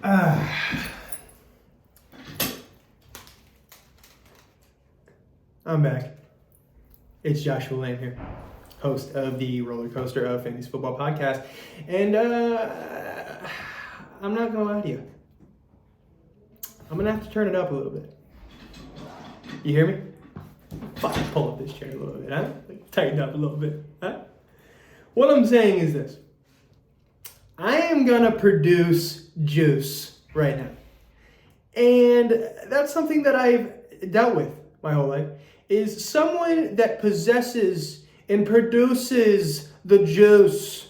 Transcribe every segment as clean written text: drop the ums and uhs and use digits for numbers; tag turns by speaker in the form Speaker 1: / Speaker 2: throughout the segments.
Speaker 1: Uh, I'm back. It's Joshua Lamb here, host of the Rollercoaster of Fantasy Football Podcast. And I'm not going to lie to you. I'm going to have to turn it up a little bit. You hear me? Fucking pull up this chair a little bit, huh? Tighten up a little bit, huh? What I'm saying is this. I am going to produce juice right now. And that's something that I've dealt with my whole life, is someone that possesses and produces the juice.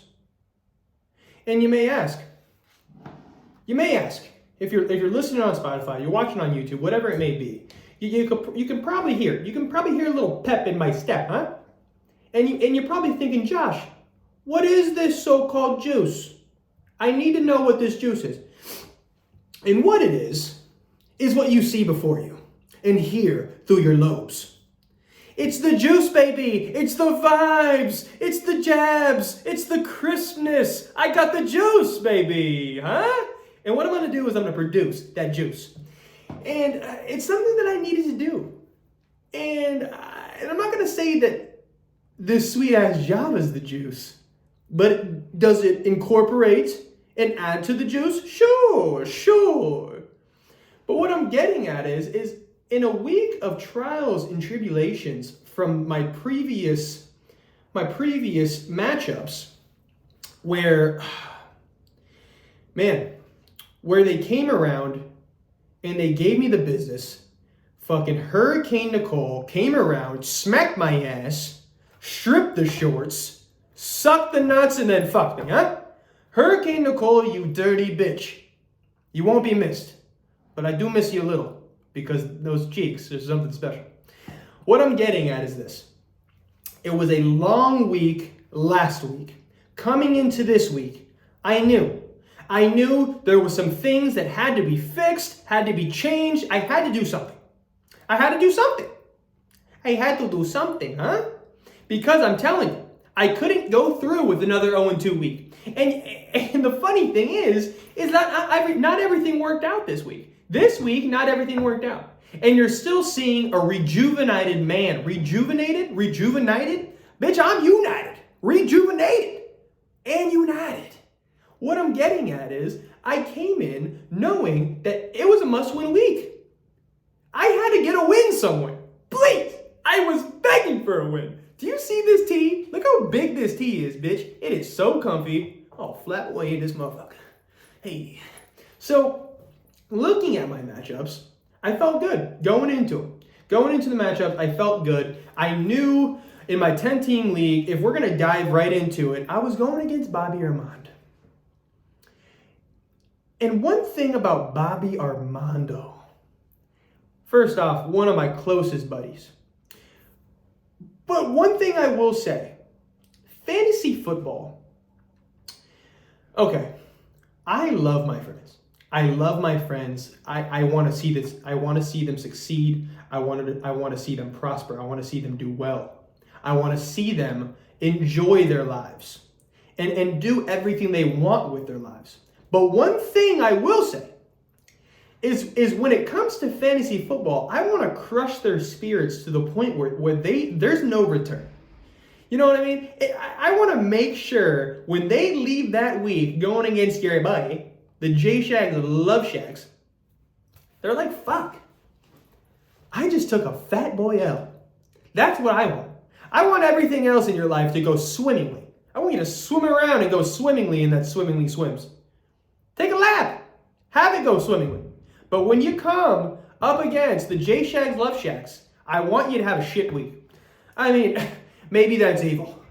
Speaker 1: And you may ask, if you're listening on Spotify, you're watching on YouTube, whatever it may be, you can probably hear a little pep in my step, huh? And you're probably thinking, Josh, what is this so-called juice? I need to know what this juice is. And what it is what you see before you and hear through your lobes. It's the juice, baby. It's the vibes. It's the jabs. It's the crispness. I got the juice, baby. Huh? And what I'm going to do is I'm going to produce that juice. And it's something that I needed to do. And I'm not going to say that this sweet-ass job is the juice. But does it incorporate and add to the juice? Sure. But what I'm getting at is in a week of trials and tribulations from my previous matchups, where they came around and they gave me the business. Fucking Hurricane Nicole came around, smacked my ass, stripped the shorts, sucked the nuts, and then fucked me, huh? Hurricane Nicole, you dirty bitch. You won't be missed. But I do miss you a little, because those cheeks, there's something special. What I'm getting at is this. It was a long week last week. Coming into this week, I knew there were some things that had to be fixed, had to be changed. I had to do something. Huh? Because I'm telling you, I couldn't go through with another 0-2 week. And the funny thing is that not everything worked out this week. This week, not everything worked out. And you're still seeing a rejuvenated man. Rejuvenated? Bitch, I'm united. Rejuvenated and united. What I'm getting at is I came in knowing that it was a must-win week. I had to get a win somewhere. Please. I was begging for a win. Do you see this tee? Look how big this tee is, bitch. It is so comfy. Oh, flap away in this motherfucker. Hey. So, looking at my matchups, I felt good going into them. Going into the matchups, I felt good. I knew in my 10-team league, if we're going to dive right into it, I was going against Bobby Armand. And one thing about Bobby Armando, first off, one of my closest buddies. But one thing I will say, fantasy football, okay, I love my friends. I want to see this. I want to see them succeed. I want to see them prosper. I want to see them do well. I want to see them enjoy their lives and do everything they want with their lives. But one thing I will say is when it comes to fantasy football, I want to crush their spirits to the point where there's no return. You know what I mean? I want to make sure when they leave that week going against Gary Buddy, the J-Shags Love Shacks, they're like, fuck. I just took a fat boy L. That's what I want. I want everything else in your life to go swimmingly. I want you to swim around and go swimmingly in that swimmingly swims. Take a lap. Have it go swimmingly. But when you come up against the J-Shags Love Shacks, I want you to have a shit week. I mean, maybe that's evil.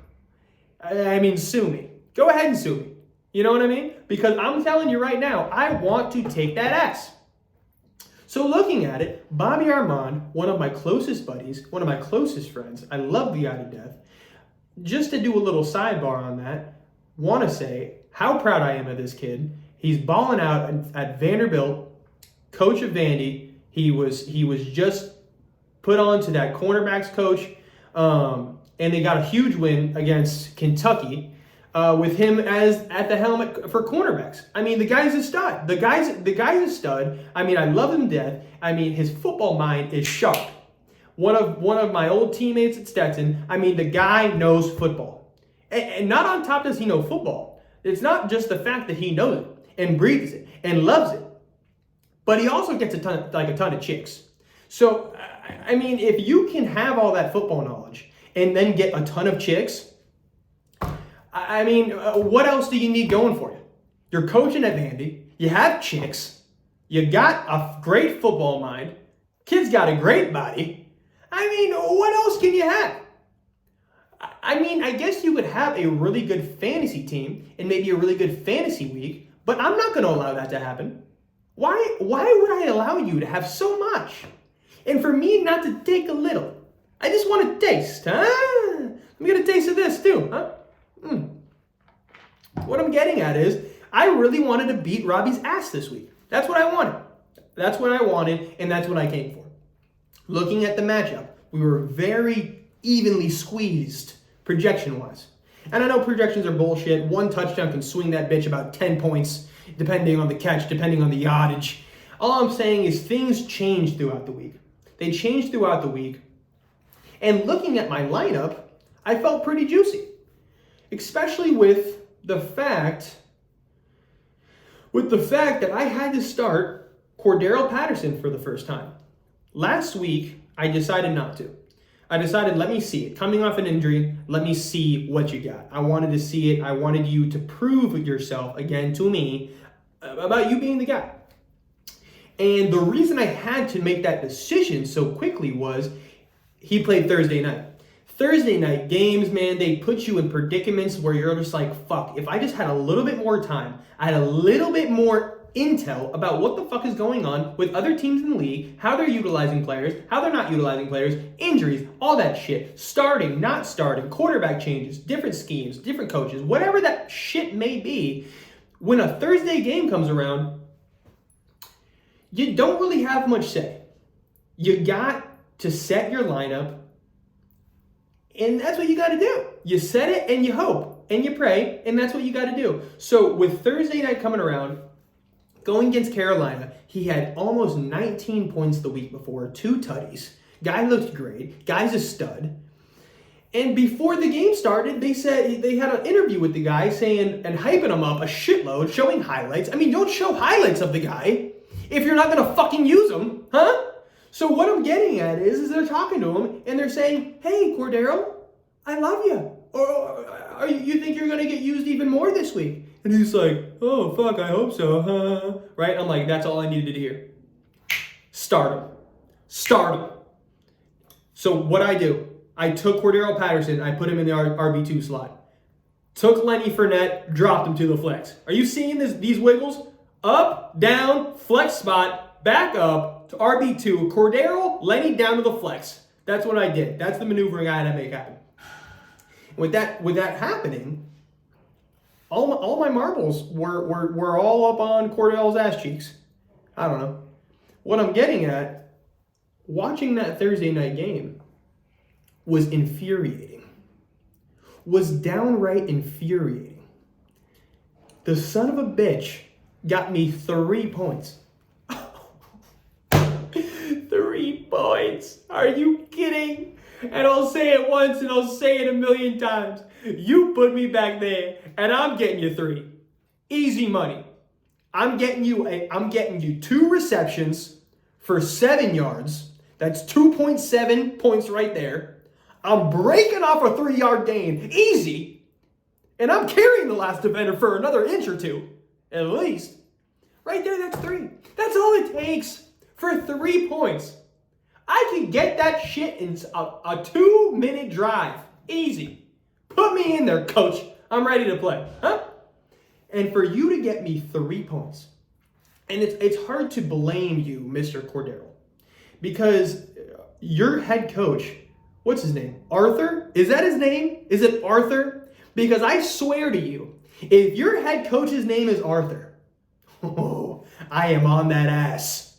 Speaker 1: I mean, sue me. Go ahead and sue me. You know what I mean? Because I'm telling you right now, I want to take that ass. So looking at it, Bobby Armand, one of my closest buddies, one of my closest friends, I love the guy to death. Just to do a little sidebar on that, want to say how proud I am of this kid. He's balling out at Vanderbilt, coach of Vandy. He was just put on to that cornerbacks coach, and they got a huge win against Kentucky. with him as at the helmet for cornerbacks. I mean, the guy's a stud. The guy's a stud. I mean, I love him to death. I mean, his football mind is sharp. One of my old teammates at Stetson. I mean, the guy knows football, and not on top does he know football. It's not just the fact that he knows it and breathes it and loves it, but he also gets a ton of chicks. So, I mean, if you can have all that football knowledge and then get a ton of chicks, I mean, what else do you need going for you? You're coaching at Vandy. You have chicks. You got a great football mind. Kid's got a great body. I mean, what else can you have? I mean, I guess you would have a really good fantasy team and maybe a really good fantasy week, but I'm not going to allow that to happen. Why would I allow you to have so much? And for me not to take a little. I just want a taste, huh? Let me get a taste of this too, huh? What I'm getting at is, I really wanted to beat Robbie's ass this week. That's what I wanted. That's what I wanted, and that's what I came for. Looking at the matchup, we were very evenly squeezed projection-wise. And I know projections are bullshit. One touchdown can swing that bitch about 10 points, depending on the catch, depending on the yardage. All I'm saying is things change throughout the week. They change throughout the week. And looking at my lineup, I felt pretty juicy. Especially with the fact that I had to start Cordarrelle Patterson for the first time. Last week, I decided not to. I decided, let me see it. Coming off an injury, let me see what you got. I wanted to see it. I wanted you to prove yourself again to me about you being the guy. And the reason I had to make that decision so quickly was he played Thursday night. Thursday night games, man, they put you in predicaments where you're just like, fuck, if I just had a little bit more time, I had a little bit more intel about what the fuck is going on with other teams in the league, how they're utilizing players, how they're not utilizing players, injuries, all that shit, starting, not starting, quarterback changes, different schemes, different coaches, whatever that shit may be. When a Thursday game comes around, you don't really have much say. You got to set your lineup, and that's what you got to do. You set it and you hope and you pray, and that's what you got to do. So with Thursday night coming around, going against Carolina, he had almost 19 points the week before, 2 tutties. Guy looked great. Guy's a stud. And before the game started, they said they had an interview with the guy saying and hyping him up a shitload, showing highlights. I mean, don't show highlights of the guy if you're not going to fucking use him, huh? So what I'm getting at is they're talking to him and they're saying, hey, Cordarrelle, I love you. Or you think you're going to get used even more this week? And he's like, oh, fuck, I hope so. Right? I'm like, that's all I needed to hear. Start him. So what I do, I took Cordarrelle Patterson, I put him in the RB2 slot. Took Lenny Fournette, dropped him to the flex. Are you seeing these wiggles? Up, down, flex spot, back up to RB2. Cordarrelle, Lenny down to the flex. That's what I did. That's the maneuvering I had to make happen. With that happening, all my marbles were all up on Cordarrelle's ass cheeks. I don't know. What I'm getting at, watching that Thursday night game was infuriating. Was downright infuriating. The son of a bitch got me 3 points. 3 points. Are you kidding? And I'll say it once and I'll say it 1,000,000 times. You put me back there and I'm getting you 3. Easy money. I'm getting you 2 receptions for 7 yards. That's 2.7 points right there. I'm breaking off a 3-yard gain. Easy. And I'm carrying the last defender for another inch or 2. At least. Right there, that's 3. That's all it takes for 3 points. I can get that shit in a 2-minute drive. Easy. Put me in there, coach. I'm ready to play. Huh? And for you to get me 3 points, and it's hard to blame you, Mr. Cordarrelle, because your head coach, what's his name? Arthur? Is that his name? Is it Arthur? Because I swear to you, if your head coach's name is Arthur, oh, I am on that ass.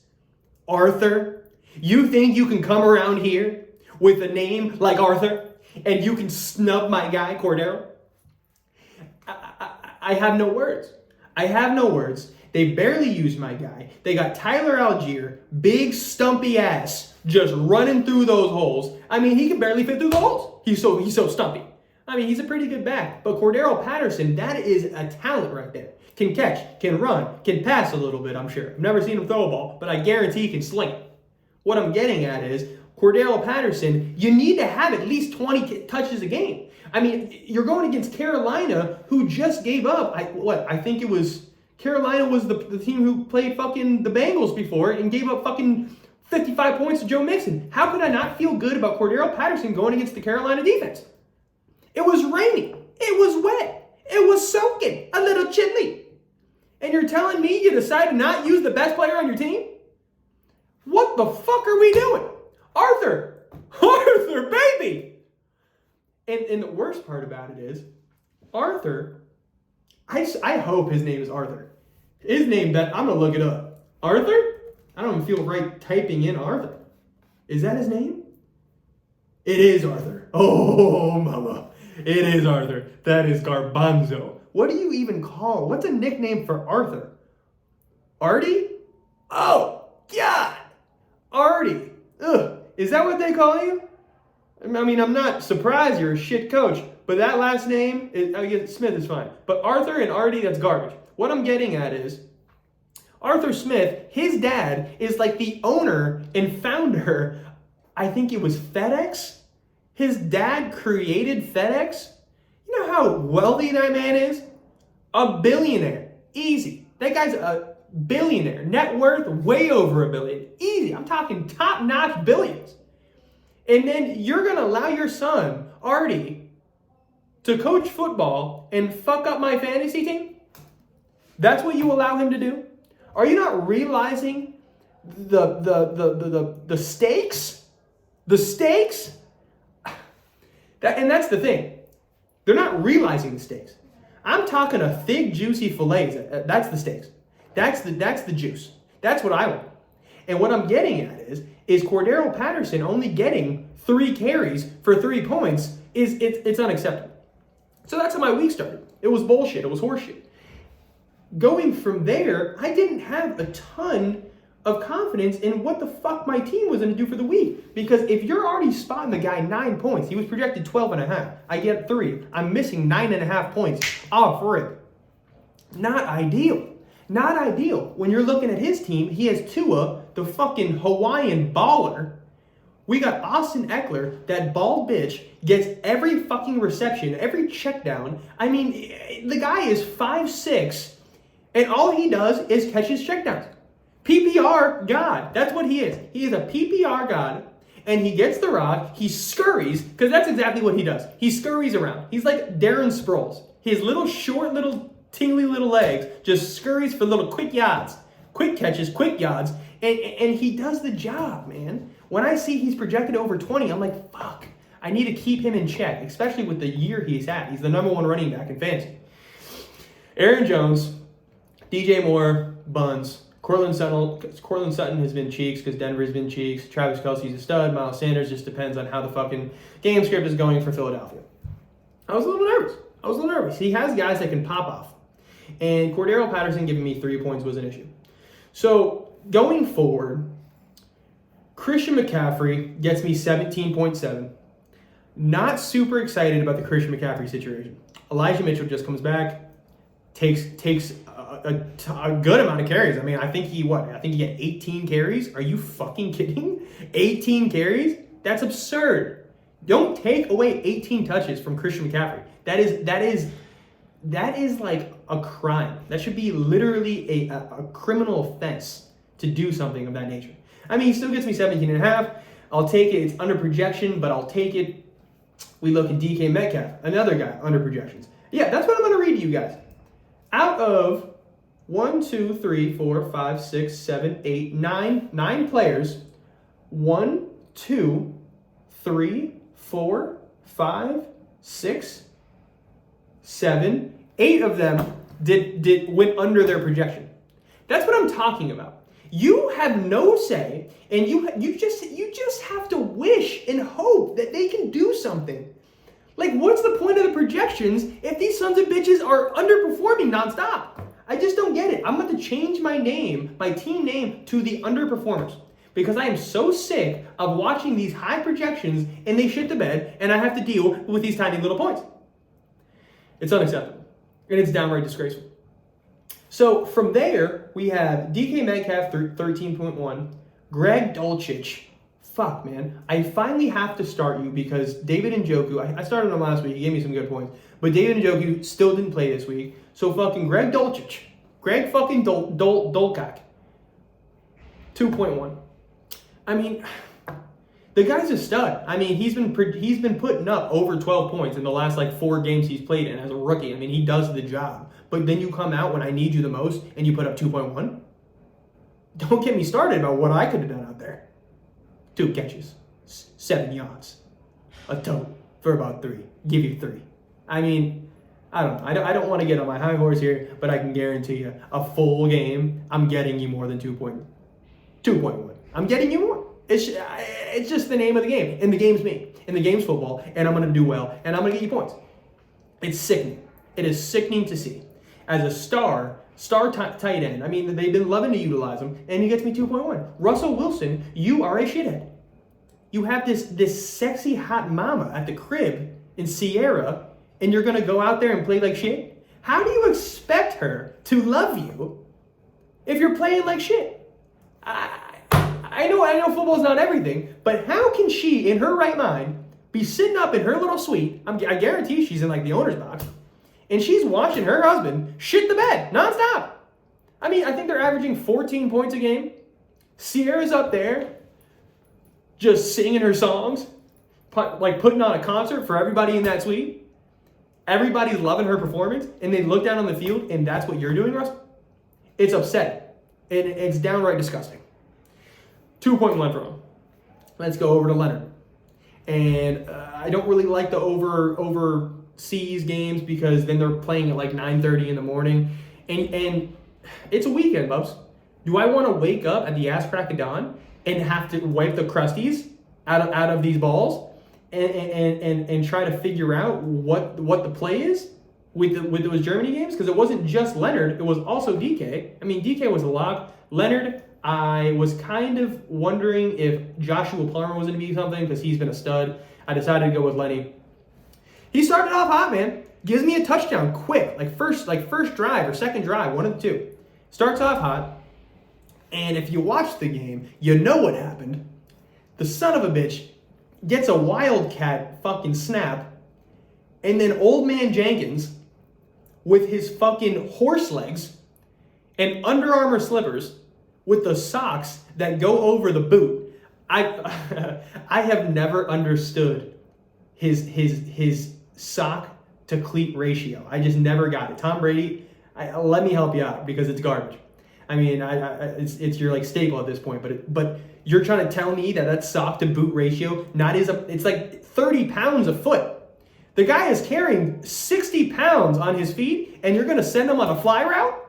Speaker 1: Arthur? You think you can come around here with a name like Arthur and you can snub my guy, Cordarrelle? I have no words. I have no words. They barely used my guy. They got Tyler Algier, big stumpy ass, just running through those holes. I mean, he can barely fit through the holes. He's so stumpy. I mean, he's a pretty good back. But Cordero Patterson, that is a talent right there. Can catch, can run, can pass a little bit, I'm sure. I've never seen him throw a ball, but I guarantee he can sling it. What I'm getting at is, Cordero Patterson, you need to have at least 20 touches a game. I mean, you're going against Carolina, who just gave up, I think it was, Carolina was the team who played fucking the Bengals before and gave up fucking 55 points to Joe Mixon. How could I not feel good about Cordero Patterson going against the Carolina defense? It was raining. It was wet. It was soaking. A little chilly. And you're telling me you decided to not use the best player on your team? What the fuck are we doing? Arthur, baby. And the worst part about it is, Arthur, I hope his name is Arthur. His name, I'm going to look it up. Arthur? I don't even feel right typing in Arthur. Is that his name? It is Arthur. Oh, mama. It is Arthur. That is Garbanzo. What do you even call? What's a nickname for Arthur? Artie? Oh, God. Artie. Ugh. Is that what they call you? I mean, I'm not surprised you're a shit coach, but that last name, Smith is fine. But Arthur and Artie, that's garbage. What I'm getting at is, Arthur Smith, his dad is like the owner and founder, I think it was FedEx. His dad created FedEx. You know how wealthy that man is? A billionaire. Easy. That guy's a billionaire. Net worth way over $1 billion. Easy. I'm talking top-notch billions. And then you're going to allow your son, Artie, to coach football and fuck up my fantasy team? That's what you allow him to do? Are you not realizing the stakes? The stakes? And that's the thing. They're not realizing the stakes. I'm talking a thick, juicy fillets. That's the stakes. That's the juice. That's what I want. And what I'm getting at is Cordero Patterson only getting 3 carries for 3 points it's unacceptable. So that's how my week started. It was bullshit. It was horseshit. Going from there, I didn't have a ton of confidence in what the fuck my team was going to do for the week. Because if you're already spotting the guy 9 points, he was projected 12.5. I get 3. I'm missing 9.5 points off rip. Not ideal. Not ideal. When you're looking at his team, he has Tua, the fucking Hawaiian baller. We got Austin Eckler, that bald bitch, gets every fucking reception, every check down. I mean, the guy is 5'6", and all he does is catch his checkdowns. PPR God. That's what he is. He is a PPR God, and he gets the rock, he scurries, because that's exactly what he does. He scurries around. He's like Darren Sproles. His little short, little tingly little legs just scurries for little quick yards, quick catches, quick yards, and he does the job, man. When I see he's projected over 20, I'm like, fuck, I need to keep him in check, especially with the year he's had. He's the number 1 running back in fantasy. Aaron Jones, DJ Moore, buns. Cortland Sutton has been cheeks because Denver's been cheeks. Travis Kelce's a stud. Miles Sanders just depends on how the fucking game script is going for Philadelphia. I was a little nervous. He has guys that can pop off. And Cordero Patterson giving me 3 points was an issue. So going forward, Christian McCaffrey gets me 17.7. Not super excited about the Christian McCaffrey situation. Elijah Mitchell just comes back, takes a good amount of carries. I mean, I think he had 18 carries. Are you fucking kidding? 18 carries? That's absurd. Don't take away 18 touches from Christian McCaffrey. That is like a crime. That should be literally a criminal offense to do something of that nature. I mean, he still gets me 17.5. I'll take it. It's under projection, but I'll take it. We look at DK Metcalf, another guy under projections. Yeah, that's what I'm going to read to you guys. Out of 1, 2, 3, 4, 5, 6, 7, 8, 9 players, 1, 2, 3, 4, 5, 6, 7, 8 of them went under their projection. That's what I'm talking about. You have no say, and you just have to wish and hope that they can do something. Like, what's the point of the projections if these sons of bitches are underperforming nonstop? I just don't get it. I'm going to change my name, my team name, to the underperformers. Because I am so sick of watching these high projections and they shit the bed and I have to deal with these tiny little points. It's unacceptable. And it's downright disgraceful. So from there, we have DK Metcalf 13.1, Greg Dulcich. Fuck, man. I finally have to start you because David Njoku, I started him last week. He gave me some good points. But David Njoku still didn't play this week. So fucking Greg Dulcich. Greg fucking Dolcock. 2.1. I mean, the guy's a stud. I mean, he's been putting up over 12 points in the last like 4 games he's played in as a rookie. I mean, he does the job. But then you come out when I need you the most and you put up 2.1. Don't get me started about what I could have done out there. 2 catches, 7 yards, a tote for about 3. Give you 3. I mean, I don't know. I don't want to get on my high horse here, but I can guarantee you a full game, I'm getting you more than 2.1. I'm getting you more. It's just the name of the game. And the game's me. And the game's football. And I'm going to do well. And I'm going to get you points. It's sickening. It is sickening to see. As a star tight end, I mean, they've been loving to utilize him. And he gets me 2.1. Russell Wilson, you are a shithead. You have this sexy hot mama at the crib in Sierra. And you're going to go out there and play like shit? How do you expect her to love you if you're playing like shit? I know football's not everything, but how can she, in her right mind, be sitting up in her little suite, I guarantee she's in like the owner's box, and she's watching her husband shit the bed nonstop. I mean, I think they're averaging 14 points a game. Sierra's up there just singing her songs, like putting on a concert for everybody in that suite. Everybody's loving her performance, and they look down on the field, and that's what you're doing, Russ? It's upsetting, and it's downright disgusting. 2.1 from him. Let's go over to Leonard. And I don't really like the overseas games because then they're playing at like 9:30 in the morning. And it's a weekend, Bubs. Do I want to wake up at the ass crack of dawn and have to wipe the crusties out of these balls and try to figure out what the play is with those Germany games? Because it wasn't just Leonard, it was also DK. I mean, DK was a lock. Leonard, I was kind of wondering if Joshua Plummer was going to be something because he's been a stud. I decided to go with Lenny. He started off hot, man. Gives me a touchdown quick, like first drive or second drive, one of the two. Starts off hot. And if you watch the game, you know what happened. The son of a bitch gets a wildcat fucking snap. And then old man Jenkins, with his fucking horse legs and Under Armour slippers, with the socks that go over the boot, I have never understood his sock to cleat ratio. I just never got it. Tom Brady, let me help you out because it's garbage. I mean, it's your like staple at this point, but you're trying to tell me that sock to boot ratio it's like 30 pounds a foot. The guy is carrying 60 pounds on his feet, and you're gonna send him on a fly route?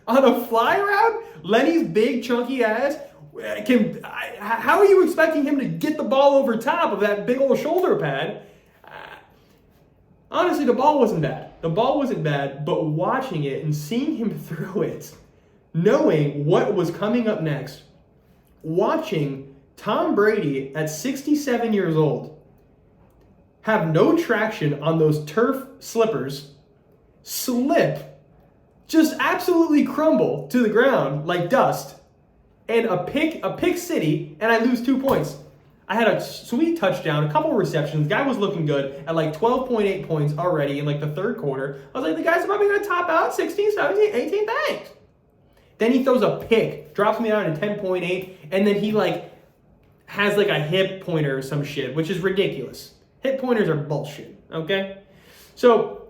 Speaker 1: On a fly route? Lenny's big chunky ass how are you expecting him to get the ball over top of that big old shoulder pad? Honestly, the ball wasn't bad. The ball wasn't bad, but watching it and seeing him throw it, knowing what was coming up next, watching Tom Brady at 67 years old have no traction on those turf slippers, slip, just absolutely crumble to the ground like dust, and a pick city, and I lose 2 points. I had a sweet touchdown, a couple receptions. Guy was looking good at like 12.8 points already in like the third quarter. I was like, the guy's probably going to top out 16, 17, 18 thanks. Then he throws a pick, drops me down to 10.8, and then he like has like a hip pointer or some shit, which is ridiculous. Hip pointers are bullshit, okay? So,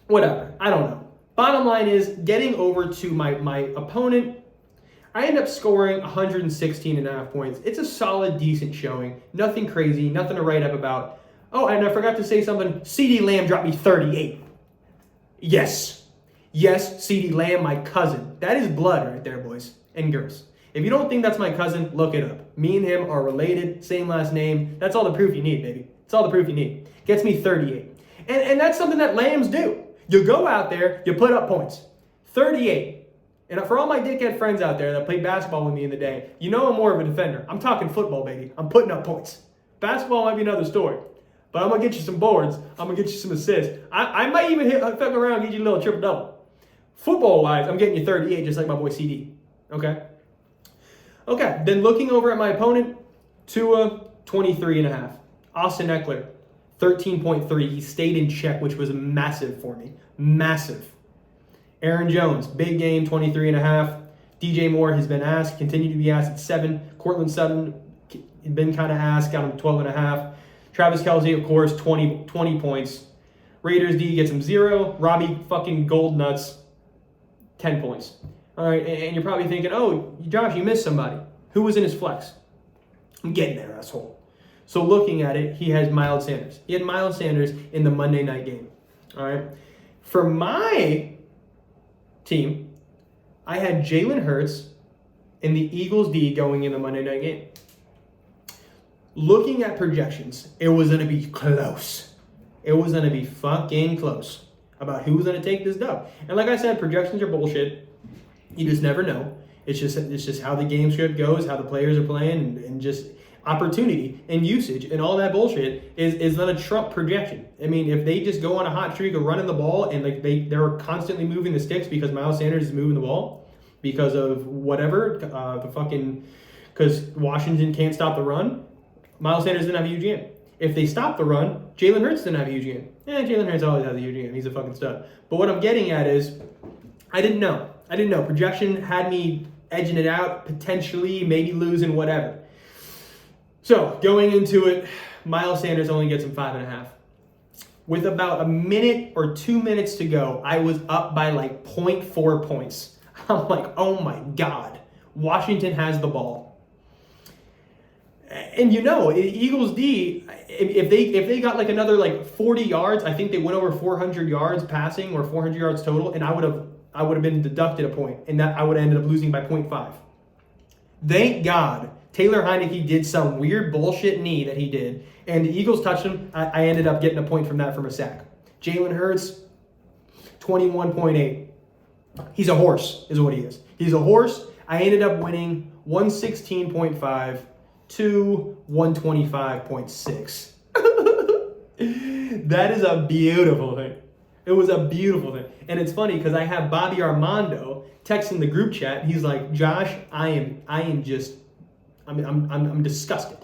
Speaker 1: whatever. I don't know. Bottom line is, getting over to my opponent, I end up scoring 116.5 points. It's a solid, decent showing. Nothing crazy, nothing to write up about. Oh, and I forgot to say something. CeeDee Lamb dropped me 38. Yes, CeeDee Lamb, my cousin. That is blood right there, boys and girls. If you don't think that's my cousin, look it up. Me and him are related, same last name. That's all the proof you need, baby. That's all the proof you need. Gets me 38. And that's something that lambs do. You go out there, you put up points. 38. And for all my dickhead friends out there that played basketball with me in the day, you know I'm more of a defender. I'm talking football, baby. I'm putting up points. Basketball might be another story. But I'm going to get you some boards. I'm going to get you some assists. I might even fuck around and get you a little triple-double. Football-wise, I'm getting you 38 just like my boy CD. Okay? Okay, then looking over at my opponent, Tua, 23.5. Austin Eckler, 13.3. He stayed in check, which was massive for me. Massive. Aaron Jones, big game, 23.5. DJ Moore has been asked, continued to be asked at 7. Cortland Sutton, been kind of asked, got him 12.5. Travis Kelce, of course, 20 points. Raiders D gets him 0. Robbie fucking Goldnuts, 10 points. All right, and you're probably thinking, oh, Josh, you missed somebody. Who was in his flex? I'm getting there, asshole. So looking at it, he has Miles Sanders. He had Miles Sanders in the Monday night game. All right. For my team, I had Jalen Hurts and the Eagles D going in the Monday night game. Looking at projections, it was going to be close. It was going to be fucking close about who was going to take this dub. And like I said, projections are bullshit. You just never know. It's just how the game script goes, how the players are playing, and just opportunity and usage and all that bullshit is not a Trump projection. I mean, if they just go on a hot streak of running the ball and like they're constantly moving the sticks because Miles Sanders is moving the ball because of whatever, because Washington can't stop the run, Miles Sanders didn't have a huge game. If they stop the run, Jalen Hurts didn't have a huge game. Jalen Hurts always has a huge game. He's a fucking stud. But what I'm getting at is, I didn't know. Projection had me edging it out, potentially, maybe losing, whatever. So, going into it, Miles Sanders only gets him 5.5. With about a minute or 2 minutes to go, I was up by like 0.4 points. I'm like, oh my God, Washington has the ball. And you know, Eagles D, if they got like another like 40 yards, I think they went over 400 yards passing or 400 yards total, and I would have been deducted a point, and that I would have ended up losing by 0.5. Thank God Taylor Heineke did some weird bullshit knee that he did, and the Eagles touched him. I ended up getting a point from that from a sack. Jalen Hurts, 21.8. He's a horse, is what he is. He's a horse. I ended up winning 116.5 to 125.6. That is a beautiful thing. It was a beautiful thing. And it's funny because I have Bobby Armando texting the group chat. He's like, Josh, I'm disgusted.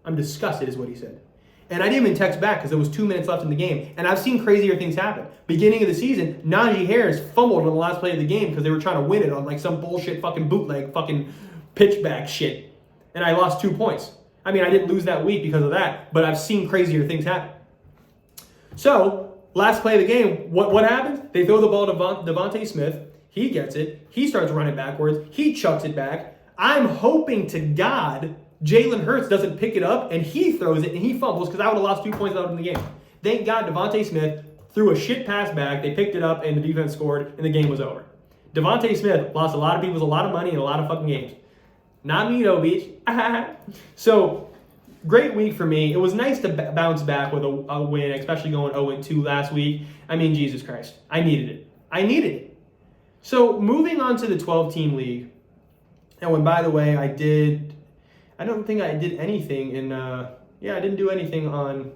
Speaker 1: I'm disgusted is what he said. And I didn't even text back because there was 2 minutes left in the game. And I've seen crazier things happen. Beginning of the season, Najee Harris fumbled on the last play of the game because they were trying to win it on like some bullshit fucking bootleg fucking pitchback shit. And I lost 2 points. I mean, I didn't lose that week because of that, but I've seen crazier things happen. So, last play of the game, what happens? They throw the ball to Devontae Smith. He gets it. He starts running backwards. He chucks it back. I'm hoping to God Jalen Hurts doesn't pick it up and he throws it and he fumbles because I would have lost 2 points out in the game. Thank God Devontae Smith threw a shit pass back. They picked it up and the defense scored and the game was over. Devontae Smith lost a lot of people a lot of money in a lot of fucking games. Not me though, bitch. So, great week for me. It was nice to bounce back with a win, especially going 0-2 last week. I mean, Jesus Christ. I needed it. So, moving on to the 12-team league. And when, by the way, I don't think I did anything I didn't do anything on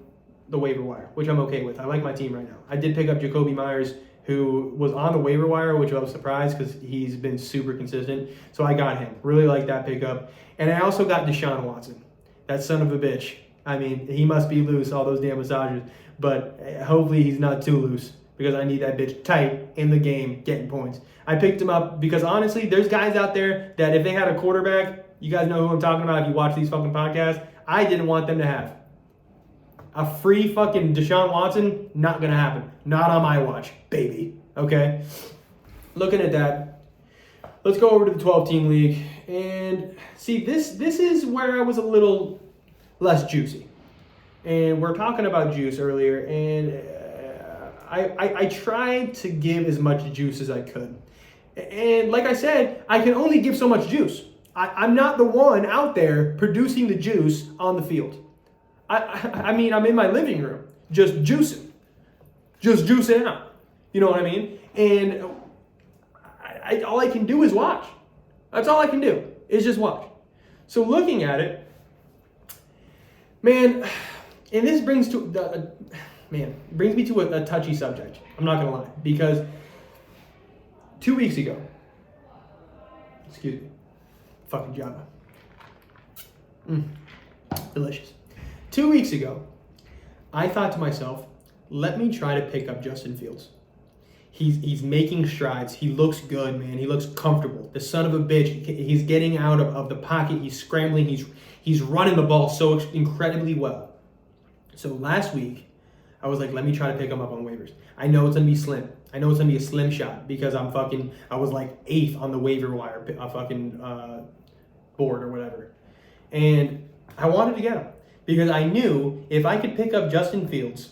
Speaker 1: the waiver wire, which I'm okay with. I like my team right now. I did pick up Jacoby Myers, who was on the waiver wire, which I was surprised because he's been super consistent. So I got him. Really like that pickup. And I also got Deshaun Watson. That son of a bitch. I mean, he must be loose, all those damn massages. But hopefully he's not too loose because I need that bitch tight in the game, getting points. I picked him up because honestly, there's guys out there that if they had a quarterback, you guys know who I'm talking about if you watch these fucking podcasts, I didn't want them to have. A free fucking Deshaun Watson, not going to happen. Not on my watch, baby. Okay? Looking at that, let's go over to the 12-team league. And see, this is where I was a little less juicy. And we're talking about juice earlier, and I tried to give as much juice as I could. And like I said, I can only give so much juice. I'm not the one out there producing the juice on the field. I mean, I'm in my living room, just juicing. just juice it out. You know what I mean? And all I can do is watch. That's all I can do is just watch. So looking at it, man, and this brings me to a touchy subject. I'm not gonna lie, because 2 weeks ago, excuse me, fucking Java, delicious. 2 weeks ago, I thought to myself, let me try to pick up Justin Fields. He's making strides. He looks good, man. He looks comfortable. The son of a bitch. He's getting out of the pocket. He's scrambling. He's running the ball so incredibly well. So last week, I was like, let me try to pick him up on waivers. I know it's gonna be slim. I know it's gonna be a slim shot because I was like 8th on the waiver wire, board or whatever, and I wanted to get him because I knew if I could pick up Justin Fields,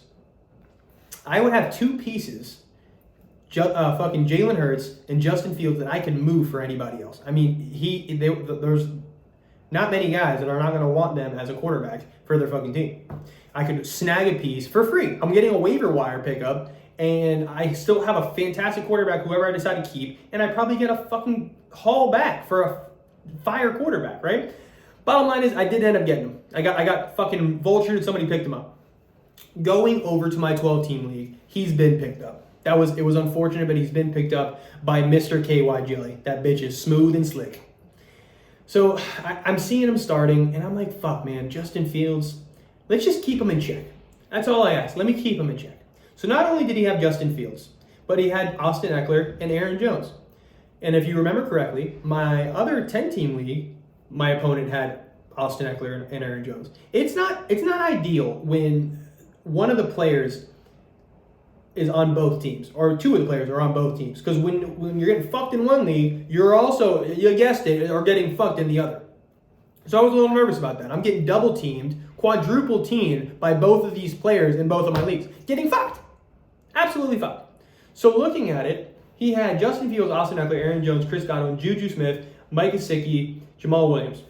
Speaker 1: I would have two pieces. Jalen Hurts and Justin Fields that I can move for anybody else. I mean, there's not many guys that are not going to want them as a quarterback for their fucking team. I could snag a piece for free. I'm getting a waiver wire pickup, and I still have a fantastic quarterback, whoever I decide to keep, and I probably get a fucking haul back for a fire quarterback, right? Bottom line is, I did end up getting him. I got fucking vultured. Somebody picked him up. Going over to my 12-team league, he's been picked up. It was unfortunate, but he's been picked up by Mr. KY Jelly. That bitch is smooth and slick. So I'm seeing him starting, and I'm like, fuck, man, Justin Fields, let's just keep him in check. That's all I ask. Let me keep him in check. So not only did he have Justin Fields, but he had Austin Eckler and Aaron Jones. And if you remember correctly, my other 10-team league, my opponent had Austin Eckler and Aaron Jones. It's not ideal when one of the players is on both teams, or two of the players are on both teams. Because when you're getting fucked in one league, you're also, you guessed it, are getting fucked in the other. So I was a little nervous about that. I'm getting double teamed, quadruple teamed by both of these players in both of my leagues. Getting fucked. Absolutely fucked. So looking at it, he had Justin Fields, Austin Eckler, Aaron Jones, Chris Godwin, Juju Smith, Mike Gesicki, Jamal Williams.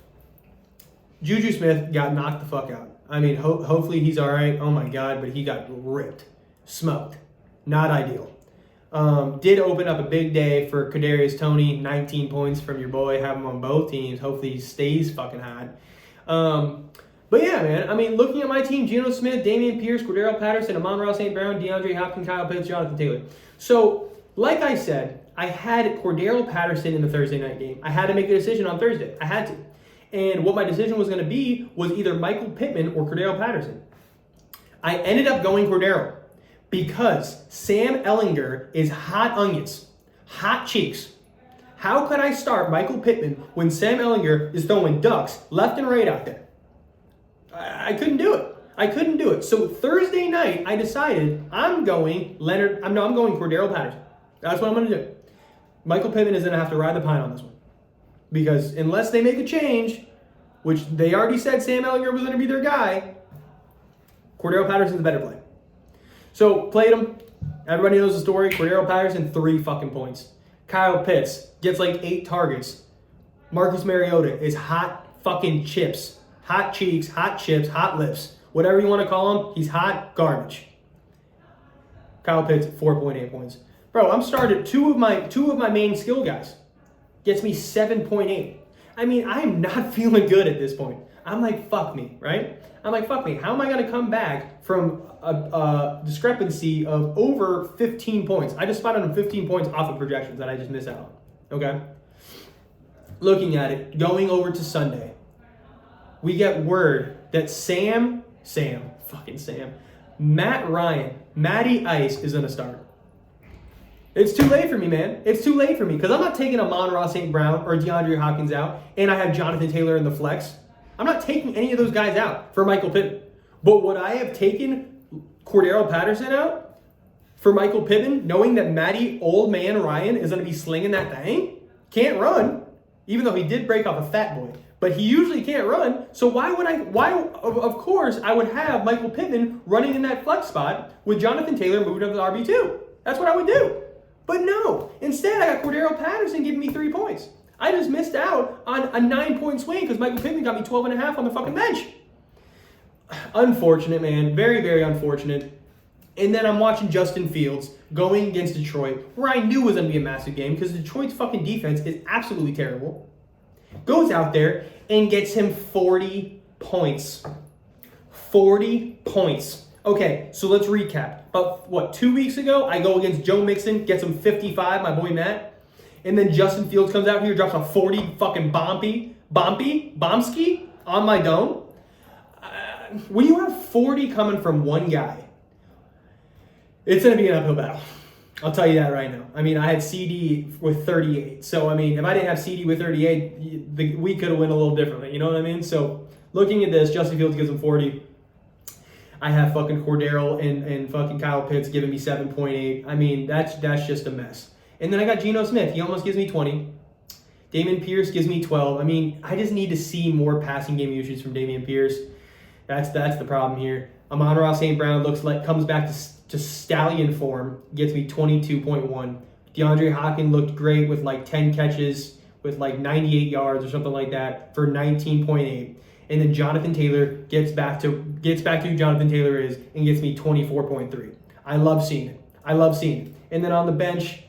Speaker 1: Juju Smith got knocked the fuck out. I mean, hopefully he's all right. Oh my God, but he got ripped, smoked. Not ideal. Did open up a big day for Kadarius Toney, 19 points from your boy. Have him on both teams. Hopefully he stays fucking hot. But yeah, man. I mean, looking at my team, Geno Smith, Dameon Pierce, Cordero Patterson, Amon-Ra St. Brown, DeAndre Hopkins, Kyle Pitts, Jonathan Taylor. So, like I said, I had Cordero Patterson in the Thursday night game. I had to make a decision on Thursday. I had to. And what my decision was going to be was either Michael Pittman or Cordero Patterson. I ended up going Cordero, because Sam Ehlinger is hot onions, hot cheeks. How could I start Michael Pittman when Sam Ehlinger is throwing ducks left and right out there? I couldn't do it. So Thursday night, I decided I'm going Cordero Patterson. That's what I'm going to do. Michael Pittman is going to have to ride the pine on this one. Because unless they make a change, which they already said Sam Ehlinger was going to be their guy, Cordero Patterson's a better play. So, played him. Everybody knows the story. Cordero Patterson, 3 fucking points. Kyle Pitts gets like 8 targets. Marcus Mariota is hot fucking chips. Hot cheeks, hot chips, hot lips. Whatever you want to call him, he's hot garbage. Kyle Pitts, 4.8 points. Bro, I'm starting two of my main skill guys. Gets me 7.8. I mean, I'm not feeling good at this point. I'm like, fuck me, right? I'm like, fuck me. How am I going to come back from a discrepancy of over 15 points? I just spotted on 15 points off of projections that I just missed out on. Okay? Looking at it, going over to Sunday, we get word that Matt Ryan, Matty Ice is going to start. It's too late for me, man. It's too late for me because I'm not taking Amon-Ra St. Brown or DeAndre Hopkins out, and I have Jonathan Taylor in the flex. I'm not taking any of those guys out for Michael Pittman. But would I have taken Cordero Patterson out for Michael Pittman, knowing that Matty Old Man Ryan is going to be slinging that thing? Can't run, even though he did break off a fat boy. But he usually can't run, so of course, I would have Michael Pittman running in that flex spot with Jonathan Taylor moving up to RB2. That's what I would do. But no, instead I got Cordero Patterson giving me 3 points. I just missed out on a 9-point swing because Michael Pittman got me 12.5 on the fucking bench. Unfortunate, man. Very, very unfortunate. And then I'm watching Justin Fields going against Detroit, where I knew was going to be a massive game because Detroit's fucking defense is absolutely terrible. Goes out there and gets him 40 points. 40 points. Okay, so let's recap. About, 2 weeks ago, I go against Joe Mixon, gets him 55, my boy Matt. And then Justin Fields comes out here, drops a 40 fucking bombski on my dome. When you have 40 coming from one guy, it's going to be an uphill battle. I'll tell you that right now. I mean, I had CD with 38. So, I mean, if I didn't have CD with 38, we could have went a little differently. You know what I mean? So, looking at this, Justin Fields gives him 40. I have fucking Cordero and fucking Kyle Pitts giving me 7.8. I mean, that's just a mess. And then I got Geno Smith. He almost gives me 20. Dameon Pierce gives me 12. I mean, I just need to see more passing game usage from Dameon Pierce. That's the problem here. Amon-Ra St. Brown comes back to stallion form, gets me 22.1. DeAndre Hopkins looked great with like 10 catches with like 98 yards or something like that for 19.8. And then Jonathan Taylor gets back to who Jonathan Taylor is and gets me 24.3. I love seeing it. And then on the bench,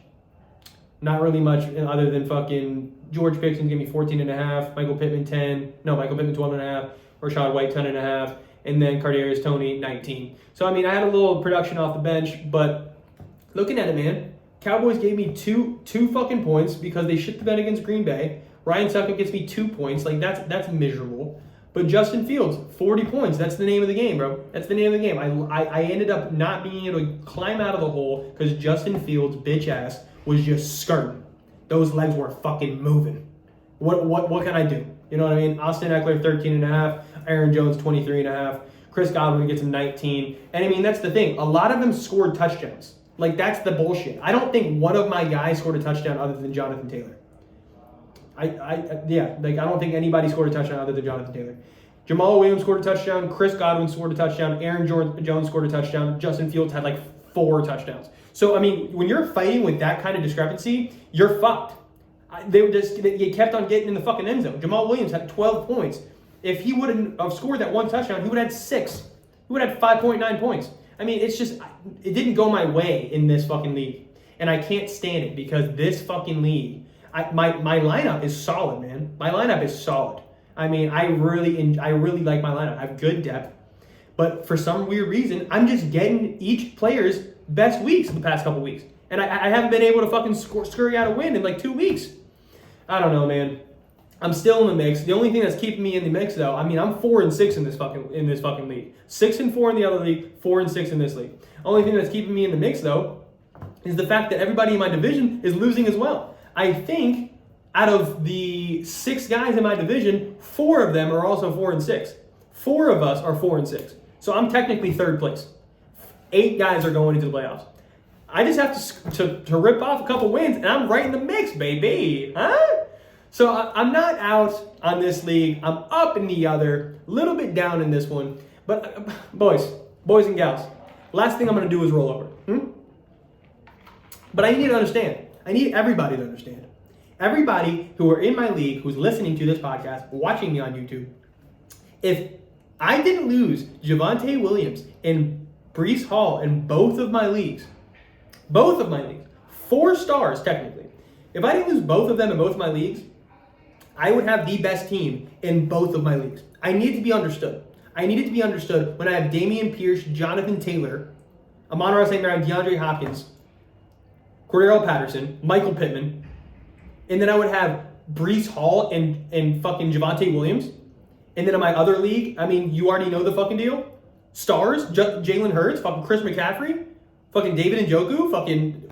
Speaker 1: not really much other than fucking George Pickens gave me 14.5, Michael Pittman 10, no, Michael Pittman 12.5, Rashad White 10.5, and then Kadarius Toney 19. So I mean, I had a little production off the bench, but looking at it, man, Cowboys gave me two fucking points because they shit the bed against Green Bay. Ryan Suckup gets me 2 points. Like that's miserable. But Justin Fields, 40 points. That's the name of the game, bro. That's the name of the game. I ended up not being able to climb out of the hole because Justin Fields, bitch ass, was just skirting. Those legs were fucking moving. What can I do? You know what I mean? Austin Eckler, 13.5. Aaron Jones, 23.5. Chris Godwin gets him 19. And I mean, that's the thing. A lot of them scored touchdowns. Like, that's the bullshit. I don't think one of my guys scored a touchdown other than Jonathan Taylor. I don't think anybody scored a touchdown other than Jonathan Taylor. Jamal Williams scored a touchdown. Chris Godwin scored a touchdown. Aaron Jones scored a touchdown. Justin Fields had like 4 touchdowns. So, I mean, when you're fighting with that kind of discrepancy, you're fucked. They kept on getting in the fucking end zone. Jamal Williams had 12 points. If he wouldn't have scored that one touchdown, he would have had 6. He would have had 5.9 points. I mean, it's just, it didn't go my way in this fucking league. And I can't stand it because this fucking league, my lineup is solid, man. My lineup is solid. I mean, I really like my lineup. I have good depth. But for some weird reason, I'm just getting each player's best weeks the past couple weeks. And I haven't been able to fucking scurry out a win in like 2 weeks. I don't know, man. I'm still in the mix. The only thing that's keeping me in the mix, though, I mean, I'm 4-6 in this fucking league. 6-4 in the other league, 4-6 in this league. Only thing that's keeping me in the mix, though, is the fact that everybody in my division is losing as well. I think out of the 6 guys in my division, 4 of them are also 4-6. 4 of us are 4-6. So I'm technically 3rd place. 8 guys are going into the playoffs. I just have to rip off a couple wins, and I'm right in the mix, baby. Huh? So I'm not out on this league. I'm up in the other, a little bit down in this one. But boys and gals, last thing I'm going to do is roll over. But I need to understand. I need everybody to understand. Everybody who are in my league, who's listening to this podcast, watching me on YouTube, if I didn't lose Javonte Williams and Breece Hall in both of my leagues, 4 stars technically, if I didn't lose both of them in both of my leagues, I would have the best team in both of my leagues. I need it to be understood. I need it to be understood when I have Dameon Pierce, Jonathan Taylor, Amon-Ra St. Brown, DeAndre Hopkins, Cordero Patterson, Michael Pittman, and then I would have Breece Hall and fucking Javonte Williams. And then in my other league, I mean, you already know the fucking deal. Stars, Jalen Hurts, fucking Chris McCaffrey, fucking David Njoku, fucking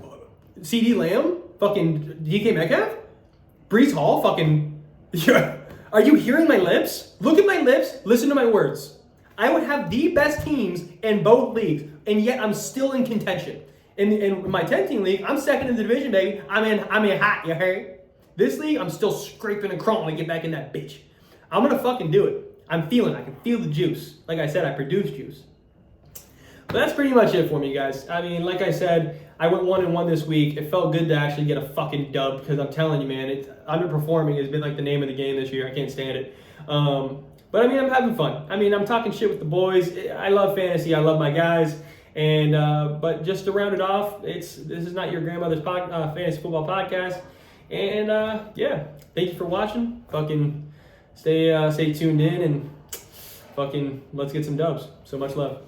Speaker 1: CD Lamb, fucking DK Metcalf, Breece Hall, fucking... Are you hearing my lips? Look at my lips. Listen to my words. I would have the best teams in both leagues, and yet I'm still in contention. In my 10-team league, I'm 2nd in the division, baby. I'm in hot, you heard? This league, I'm still scraping and crawling to get back in that bitch. I'm going to fucking do it. I can feel the juice. Like I said, I produce juice. But that's pretty much it for me, guys. I mean, like I said, I went 1-1 this week. It felt good to actually get a fucking dub because I'm telling you, man, underperforming has been like the name of the game this year. I can't stand it. But I mean, I'm having fun. I mean, I'm talking shit with the boys. I love fantasy. I love my guys. And but just to round it off, this is not your grandmother's fantasy football podcast. And yeah, thank you for watching. Fucking stay tuned in and fucking let's get some dubs. So much love.